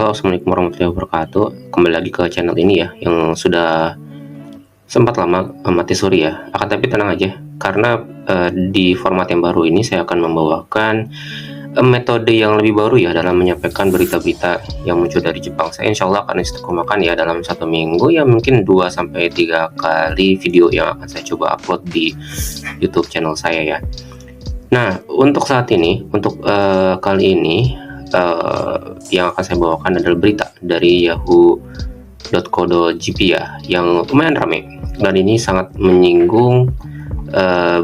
Halo, assalamualaikum warahmatullahi wabarakatuh. Kembali lagi ke channel ini ya, yang sudah sempat lama mati suri ya. Akan tapi tenang aja, karena di format yang baru ini saya akan membawakan metode yang lebih baru ya dalam menyampaikan berita-berita yang muncul dari Jepang. Saya insya Allah akan istiqomahkan ya dalam 1 minggu ya, mungkin 2-3 kali video yang akan saya coba upload di YouTube channel saya ya. Nah, untuk saat ini, untuk kali ini yang akan saya bawakan adalah berita dari yahoo.co.jp ya, yang lumayan ramai dan ini sangat menyinggung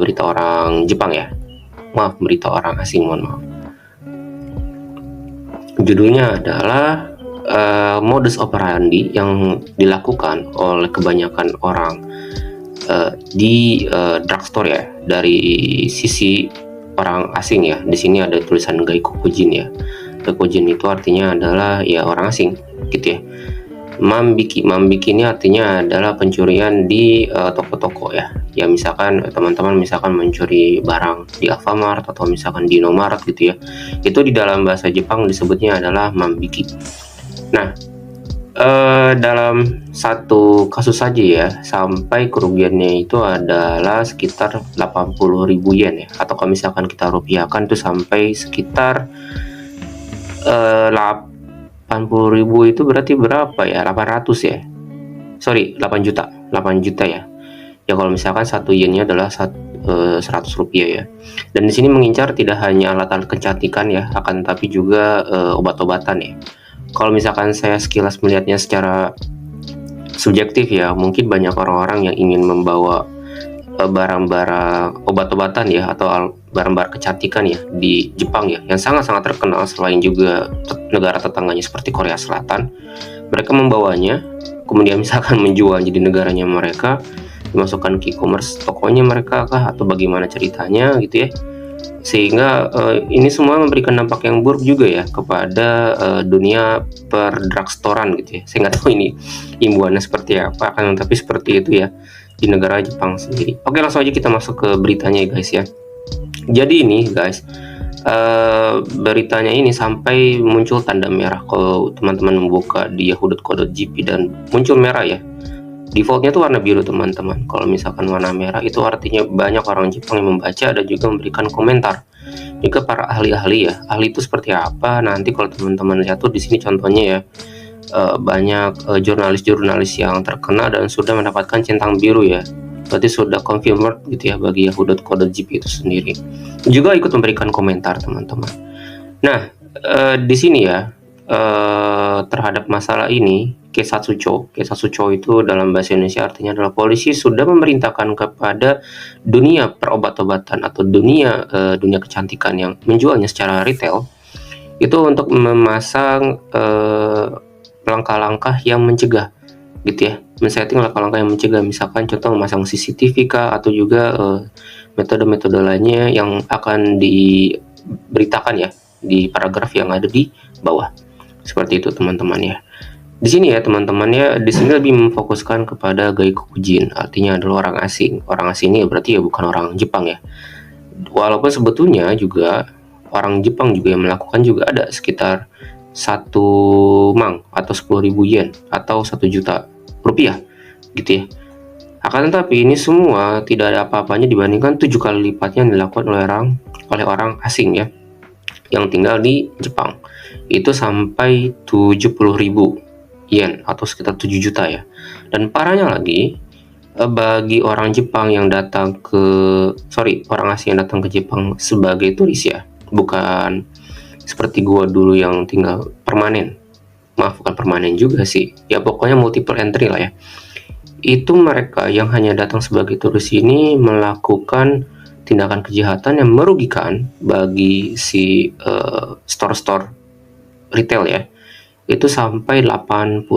berita orang Jepang ya. Maaf, berita orang asing, mohon maaf. Judulnya adalah modus operandi yang dilakukan oleh kebanyakan orang di drugstore ya, dari sisi orang asing ya. Di sini ada tulisan Gaikokujin ya. Gaikokujin itu artinya adalah ya orang asing gitu ya. Mambiki ini artinya adalah pencurian di toko-toko ya. Ya misalkan teman-teman misalkan mencuri barang di Alfamart atau misalkan di Indomaret gitu ya. Itu di dalam bahasa Jepang disebutnya adalah mambiki. Nah, dalam satu kasus saja ya, sampai kerugiannya itu adalah sekitar 80.000 yen ya, atau kalau misalkan kita rupiahkan itu sampai sekitar 80.000 itu berarti berapa ya, 800 ya, sorry 8 juta ya. Ya kalau misalkan 1 yennya adalah 100 rupiah ya. Dan di sini mengincar tidak hanya alat-alat kecantikan ya, akan tapi juga obat-obatan ya. Kalau misalkan saya sekilas melihatnya secara subjektif ya, mungkin banyak orang-orang yang ingin membawa barang-barang obat-obatan ya, atau barang-barang kecantikan ya di Jepang ya, yang sangat-sangat terkenal selain juga negara tetangganya seperti Korea Selatan. Mereka membawanya, kemudian misalkan menjual jadi negaranya mereka, dimasukkan ke e-commerce tokonya mereka kah, atau bagaimana ceritanya gitu ya. Sehingga ini semua memberikan dampak yang buruk juga ya kepada dunia perdrugstorean gitu ya. Saya nggak tahu ini imbuannya seperti apa, kan tapi seperti itu ya di negara Jepang sendiri. Oke, langsung aja kita masuk ke beritanya ya guys ya. Jadi ini guys, beritanya ini sampai muncul tanda merah kalau teman-teman membuka di yahoo.co.jp, dan muncul merah ya. Defaultnya tuh warna biru teman-teman. Kalau misalkan warna merah itu artinya banyak orang Jepang yang membaca dan juga memberikan komentar. Juga para ahli-ahli ya. Ahli itu seperti apa? Nanti kalau teman-teman lihat tuh di sini contohnya ya, banyak jurnalis-jurnalis yang terkenal dan sudah mendapatkan centang biru ya. Berarti sudah confirmed gitu ya bagi yahoo.co.jp itu sendiri. Juga ikut memberikan komentar teman-teman. Nah, di sini ya, terhadap masalah ini, Keisatsucho itu dalam bahasa Indonesia artinya adalah polisi sudah memerintahkan kepada dunia perobat-obatan atau dunia kecantikan yang menjualnya secara retail itu untuk memasang langkah-langkah yang mencegah gitu ya, men-setting langkah-langkah yang mencegah, misalkan contoh memasang CCTV kah, atau juga metode-metode lainnya yang akan diberitakan ya di paragraf yang ada di bawah. Seperti itu teman-teman ya. Di sini ya teman-teman ya, di sini lebih memfokuskan kepada Gaikokujin, artinya adalah orang asing. Orang asing ini berarti ya bukan orang Jepang ya. Walaupun sebetulnya juga orang Jepang juga yang melakukan juga ada sekitar 1 mang atau 10.000 yen atau 1 juta rupiah gitu ya. Akan tetapi ini semua tidak ada apa-apanya dibandingkan 7 kali lipatnya yang dilakukan oleh orang asing ya, yang tinggal di Jepang. Itu sampai 70.000 yen atau sekitar 7 juta ya. Dan parahnya lagi, bagi orang Jepang yang datang ke orang asing yang datang ke Jepang sebagai turis ya, bukan seperti gua dulu yang tinggal permanen. Maaf, bukan permanen juga sih ya, pokoknya multiple entry lah ya. Itu mereka yang hanya datang sebagai turis ini melakukan tindakan kejahatan yang merugikan bagi si store-store retail ya, itu sampai 80.000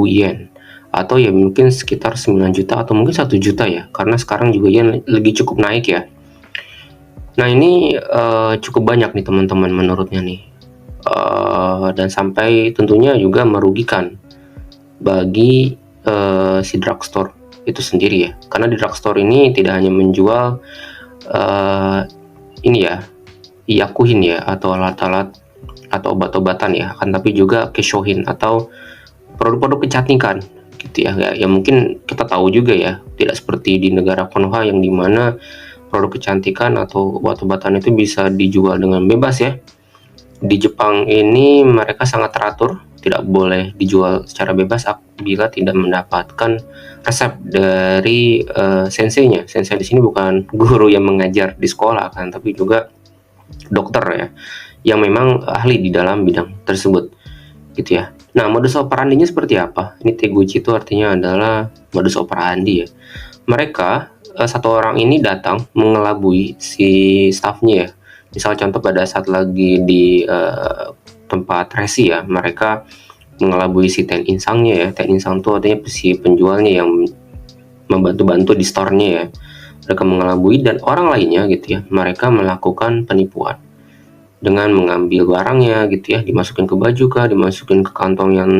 yen atau ya mungkin sekitar 9 juta atau mungkin 1 juta ya, karena sekarang juga yen lagi cukup naik ya. Nah ini cukup banyak nih teman-teman menurutnya nih, dan sampai tentunya juga merugikan bagi si drugstore itu sendiri ya, karena di drugstore ini tidak hanya menjual ini ya, yakuhin ya, atau alat-alat atau obat-obatan ya, akan tapi juga keshohin atau produk-produk kecantikan gitu ya. Ya mungkin kita tahu juga ya, tidak seperti di negara Konoha yang dimana produk kecantikan atau obat-obatan itu bisa dijual dengan bebas ya. Di Jepang ini mereka sangat teratur, tidak boleh dijual secara bebas apabila tidak mendapatkan resep dari senseinya. Sensei di sini bukan guru yang mengajar di sekolah kan, tapi juga dokter ya, yang memang ahli di dalam bidang tersebut gitu ya. Nah, modus operandinya seperti apa? Ini Teguchi itu artinya adalah modus operandi ya. Mereka satu orang ini datang mengelabui si staffnya ya. Misal contoh pada saat lagi di tempat resi ya, mereka mengelabui si ten insangnya ya. Ten insang itu artinya si penjualnya yang membantu-bantu di store-nya ya. Mereka mengelabui dan orang lainnya gitu ya, mereka melakukan penipuan dengan mengambil barangnya gitu ya, dimasukin ke baju kah, dimasukin ke kantong yang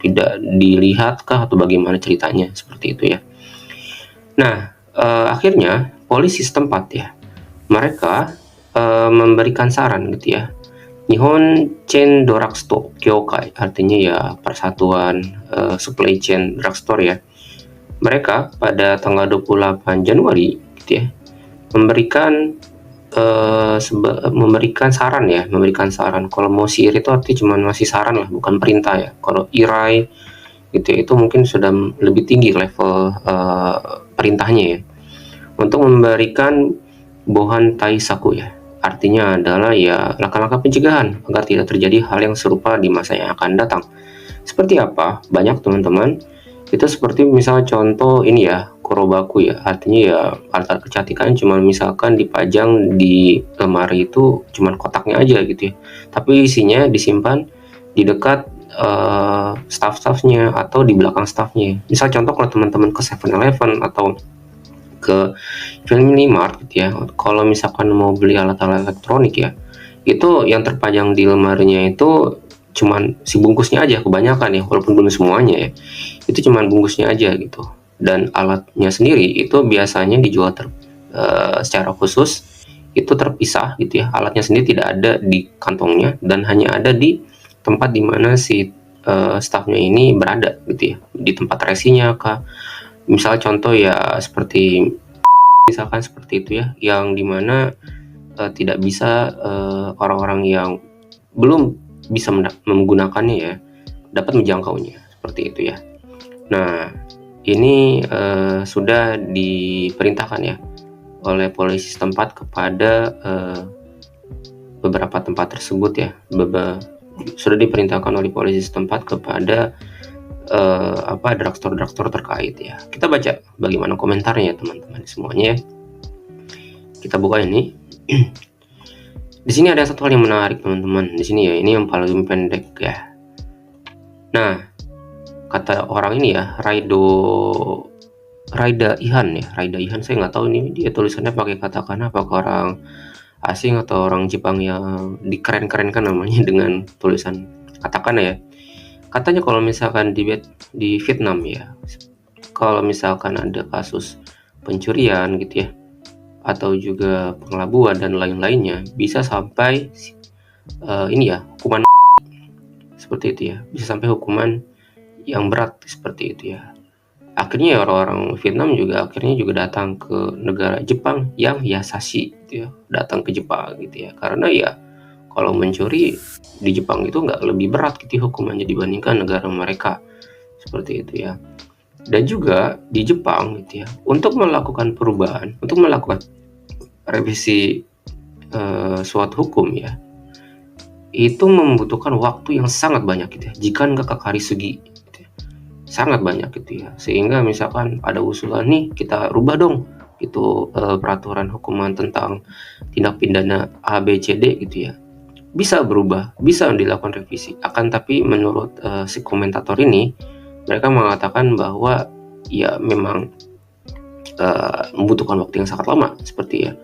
tidak dilihat kah, atau bagaimana ceritanya seperti itu ya. Nah, akhirnya polisi setempat ya, mereka memberikan saran gitu ya. Nihon Chain Drugstore Kyokai, artinya ya persatuan supply chain drugstore ya. Mereka pada tanggal 28 Januari gitu ya, memberikan saran. Kalau mau sihir itu artinya cuma masih saran lah, bukan perintah ya. Kalau irai gitu ya, itu mungkin sudah lebih tinggi level perintahnya ya, untuk memberikan bohan taisaku ya, artinya adalah ya langkah-langkah pencegahan agar tidak terjadi hal yang serupa di masa yang akan datang. Seperti apa? Banyak teman-teman. Itu seperti misal contoh ini ya, kurobaku ya, artinya ya alat kecantikan cuma misalkan dipajang di lemari itu cuman kotaknya aja gitu ya, tapi isinya disimpan di dekat staff-staffnya atau di belakang staffnya. Misal contoh kalau teman-teman ke 7-Eleven atau ke Family Mart gitu ya, kalau misalkan mau beli alat-alat elektronik ya, itu yang terpajang di lemarinya itu cuman si bungkusnya aja kebanyakan ya, walaupun belum semuanya ya, itu cuman bungkusnya aja gitu. Dan alatnya sendiri itu biasanya dijual secara khusus, itu terpisah gitu ya, alatnya sendiri tidak ada di kantongnya dan hanya ada di tempat dimana si staffnya ini berada gitu ya, di tempat resinya kah. Misal contoh ya seperti misalkan seperti itu ya, yang dimana tidak bisa orang-orang yang belum bisa menggunakannya ya dapat menjangkaunya seperti itu ya. Nah, ini sudah diperintahkan ya oleh polisi setempat kepada beberapa tempat tersebut ya. Sudah diperintahkan oleh polisi setempat kepada drugstore terkait ya. Kita baca bagaimana komentarnya teman-teman semuanya ya. Kita buka ini. Di sini ada satu hal yang menarik teman-teman. Di sini ya, ini yang paling pendek ya. Nah, kata orang ini ya, Raida Ihan ya. Raida Ihan, saya nggak tahu ini dia tulisannya pakai katakana apakah orang asing atau orang Jepang yang dikeren-kerenkan namanya dengan tulisan katakana ya. Katanya kalau misalkan di Vietnam ya, kalau misalkan ada kasus pencurian gitu ya, atau juga pengelabuan dan lain-lainnya, bisa sampai hukuman seperti itu ya, bisa sampai hukuman yang berat seperti itu ya. Akhirnya orang-orang Vietnam juga datang ke negara Jepang yang Yasashi gitu ya, datang ke Jepang gitu ya, karena ya kalau mencuri di Jepang itu nggak lebih berat gitu hukumannya dibandingkan negara mereka seperti itu ya. Dan juga di Jepang gitu ya, untuk melakukan perubahan, untuk melakukan revisi suatu hukum ya, itu membutuhkan waktu yang sangat banyak gitu ya, jika nggak kekari segi gitu ya. Sangat banyak gitu ya, sehingga misalkan ada usulan nih, kita rubah dong itu peraturan hukuman tentang tindak pidana ABCD gitu ya, bisa berubah, bisa dilakukan revisi. Akan tapi menurut si komentator ini, mereka mengatakan bahwa ya memang membutuhkan waktu yang sangat lama seperti ya.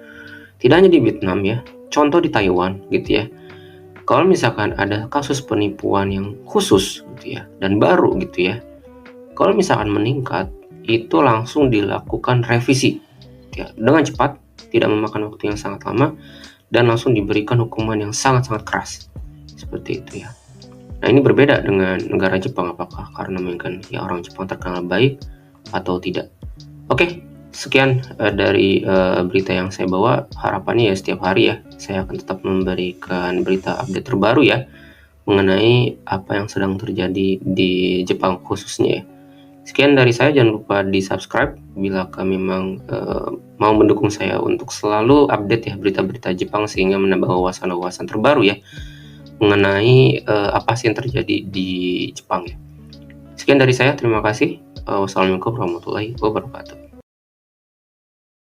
Tidak hanya di Vietnam ya, contoh di Taiwan gitu ya. Kalau misalkan ada kasus penipuan yang khusus gitu ya, dan baru gitu ya, kalau misalkan meningkat, itu langsung dilakukan revisi ya, dengan cepat, tidak memakan waktu yang sangat lama, dan langsung diberikan hukuman yang sangat-sangat keras seperti itu ya. Nah, ini berbeda dengan negara Jepang, apakah karena mungkin ya orang Jepang terkenal baik atau tidak. Oke, sekian dari berita yang saya bawa. Harapannya ya setiap hari ya saya akan tetap memberikan berita update terbaru ya mengenai apa yang sedang terjadi di Jepang khususnya ya. Sekian dari saya, jangan lupa di subscribe bila memang mau mendukung saya untuk selalu update ya berita-berita Jepang sehingga menambah wawasan-wawasan terbaru ya mengenai apa sih yang terjadi di Jepang ya. Sekian dari saya, terima kasih. Wassalamualaikum warahmatullahi wabarakatuh.